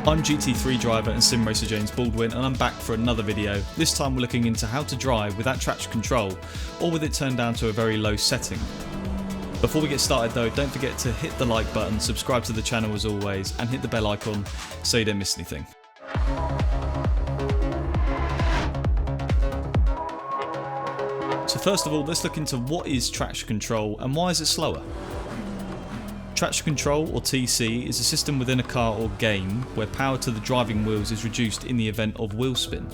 I'm GT3 driver and sim racer James Baldwin, and I'm back for another video. This time we're looking into how to drive without traction control or with it turned down to a very low setting. Before we get started though, don't forget to hit the like button, subscribe to the channel as always, and hit the bell icon so you don't miss anything. So first of all, let's look into what is traction control and why is it slower. Traction control, or TC, is a system within a car or game where power to the driving wheels is reduced in the event of wheel spin.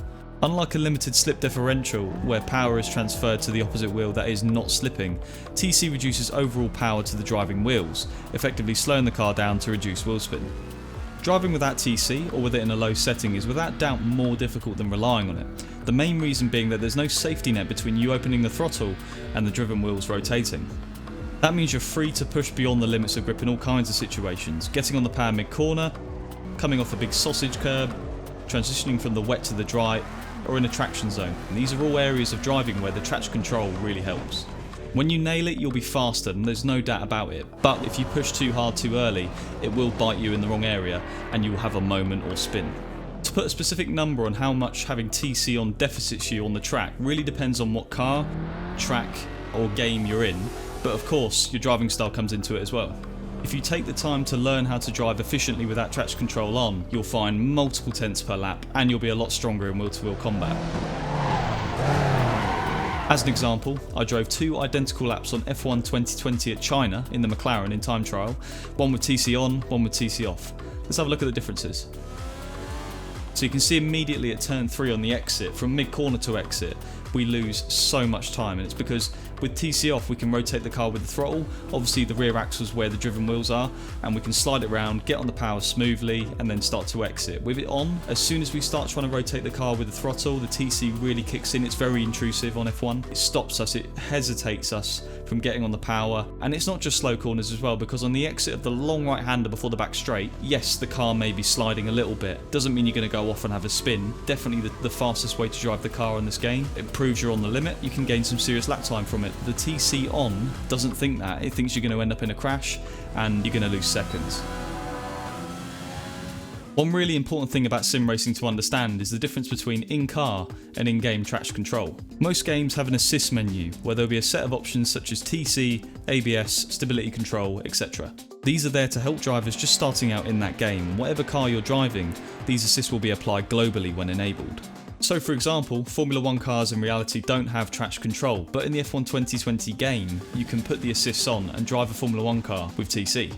Unlike a limited slip differential, where power is transferred to the opposite wheel that is not slipping, TC reduces overall power to the driving wheels, effectively slowing the car down to reduce wheel spin. Driving without TC, or with it in a low setting, is without doubt more difficult than relying on it. The main reason being that there's no safety net between you opening the throttle and the driven wheels rotating. That means you're free to push beyond the limits of grip in all kinds of situations, getting on the power mid-corner, coming off a big sausage curb, transitioning from the wet to the dry, or in a traction zone. And these are all areas of driving where the traction control really helps. When you nail it, you'll be faster, and there's no doubt about it, but if you push too hard too early, it will bite you in the wrong area and you will have a moment or spin. To put a specific number on how much having TC on deficits you on the track really depends on what car, track or game you're in, but of course your driving style comes into it as well. If you take the time to learn how to drive efficiently without traction control on, you'll find multiple tenths per lap and you'll be a lot stronger in wheel-to-wheel combat. As an example, I drove 2 identical laps on F1 2020 at China in the McLaren in time trial, one with TC on, one with TC off. Let's have a look at the differences. So you can see immediately at turn 3 on the exit, from mid-corner to exit, we lose so much time, and it's because with TC off we can rotate the car with the throttle, obviously the rear axle is where the driven wheels are, and we can slide it around, get on the power smoothly and then start to exit. With it on, as soon as we start trying to rotate the car with the throttle, the TC really kicks in. It's very intrusive on F1. It stops us, it hesitates us from getting on the power, and it's not just slow corners as well, because on the exit of the long right hander before the back straight, yes, the car may be sliding a little bit, doesn't mean you're going to go off and have a spin. Definitely the fastest way to drive the car in this game. It proves you're on the limit, you can gain some serious lap time from it. The TC on doesn't think that, it thinks you're going to end up in a crash and you're going to lose seconds. One really important thing about sim racing to understand is the difference between in-car and in-game traction control. Most games have an assist menu where there will be a set of options such as TC, ABS, stability control, etc. These are there to help drivers just starting out in that game. Whatever car you're driving, these assists will be applied globally when enabled. So for example, Formula 1 cars in reality don't have traction control, but in the F1 2020 game, you can put the assists on and drive a Formula 1 car with TC.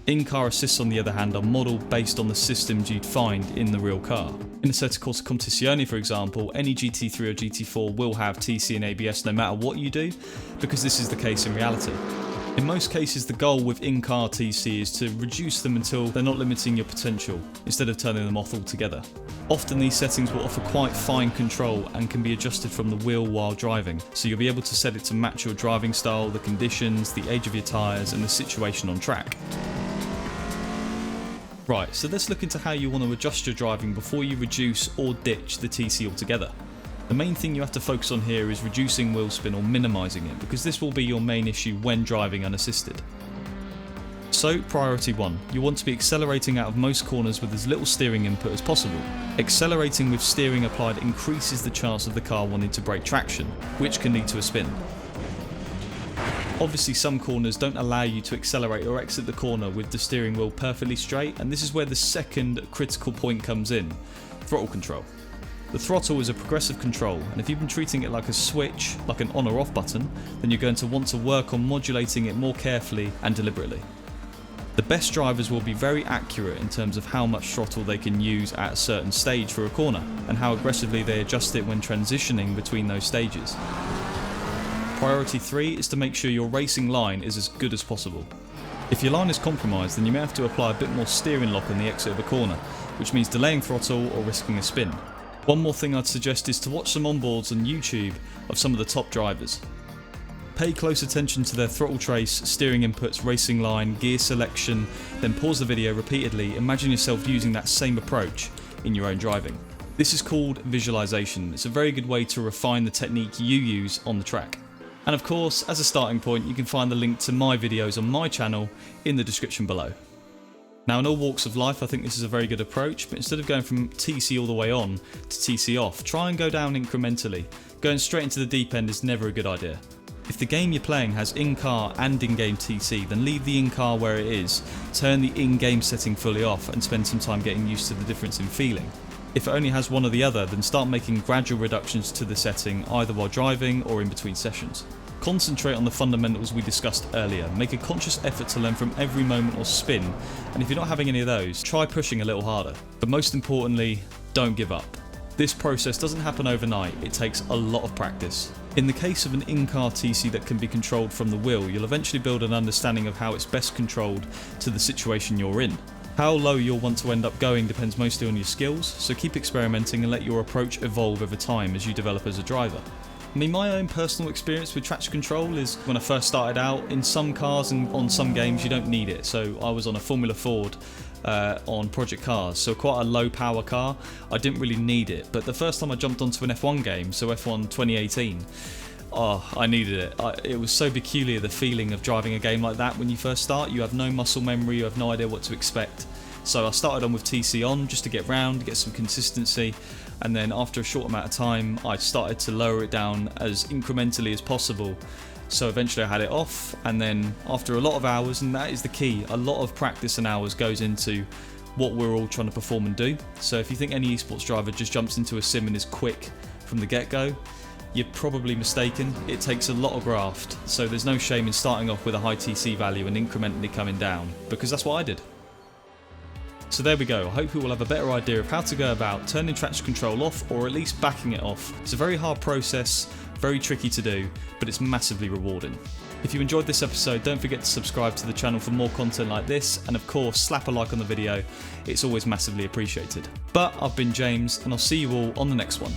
In-car assists on the other hand are modelled based on the systems you'd find in the real car. In Assetto Corsa Competizione for example, any GT3 or GT4 will have TC and ABS no matter what you do, because this is the case in reality. In most cases, the goal with in-car TC is to reduce them until they're not limiting your potential, instead of turning them off altogether. Often these settings will offer quite fine control and can be adjusted from the wheel while driving, so you'll be able to set it to match your driving style, the conditions, the age of your tyres and the situation on track. Right, so let's look into how you want to adjust your driving before you reduce or ditch the TC altogether. The main thing you have to focus on here is reducing wheel spin or minimising it, because this will be your main issue when driving unassisted. So priority 1, you want to be accelerating out of most corners with as little steering input as possible. Accelerating with steering applied increases the chance of the car wanting to break traction, which can lead to a spin. Obviously some corners don't allow you to accelerate or exit the corner with the steering wheel perfectly straight, and this is where the second critical point comes in: throttle control. The throttle is a progressive control, and if you've been treating it like a switch, like an on or off button, then you're going to want to work on modulating it more carefully and deliberately. The best drivers will be very accurate in terms of how much throttle they can use at a certain stage for a corner, and how aggressively they adjust it when transitioning between those stages. Priority 3 is to make sure your racing line is as good as possible. If your line is compromised, then you may have to apply a bit more steering lock on the exit of a corner, which means delaying throttle or risking a spin. One more thing I'd suggest is to watch some onboards on YouTube of some of the top drivers. Pay close attention to their throttle trace, steering inputs, racing line, gear selection, then pause the video repeatedly. Imagine yourself using that same approach in your own driving. This is called visualization. It's a very good way to refine the technique you use on the track. And of course, as a starting point, you can find the link to my videos on my channel in the description below. Now in all walks of life I think this is a very good approach, but instead of going from TC all the way on to TC off, try and go down incrementally. Going straight into the deep end is never a good idea. If the game you're playing has in-car and in-game TC, then leave the in-car where it is, turn the in-game setting fully off and spend some time getting used to the difference in feeling. If it only has one or the other, then start making gradual reductions to the setting either while driving or in between sessions. Concentrate on the fundamentals we discussed earlier, make a conscious effort to learn from every moment or spin, and if you're not having any of those, try pushing a little harder. But most importantly, don't give up. This process doesn't happen overnight, it takes a lot of practice. In the case of an in-car TC that can be controlled from the wheel, you'll eventually build an understanding of how it's best controlled to the situation you're in. How low you'll want to end up going depends mostly on your skills, so keep experimenting and let your approach evolve over time as you develop as a driver. I mean, my own personal experience with traction control is when I first started out, in some cars and on some games you don't need it. So I was on a Formula Ford on Project Cars, so quite a low power car. I didn't really need it, but the first time I jumped onto an F1 game, so F1 2018, I needed it. It was so peculiar, the feeling of driving a game like that when you first start. You have no muscle memory, you have no idea what to expect. So I started on with TC on just to get round, get some consistency, and then after a short amount of time I started to lower it down as incrementally as possible. So eventually I had it off, and then after a lot of hours, and that is the key, a lot of practice and hours goes into what we're all trying to perform and do. So if you think any esports driver just jumps into a sim and is quick from the get-go, you're probably mistaken. It takes a lot of graft, so there's no shame in starting off with a high TC value and incrementally coming down, because that's what I did. So there we go, I hope you will have a better idea of how to go about turning traction control off, or at least backing it off. It's a very hard process, very tricky to do, but it's massively rewarding. If you enjoyed this episode, don't forget to subscribe to the channel for more content like this, and of course slap a like on the video, it's always massively appreciated. But I've been James, and I'll see you all on the next one.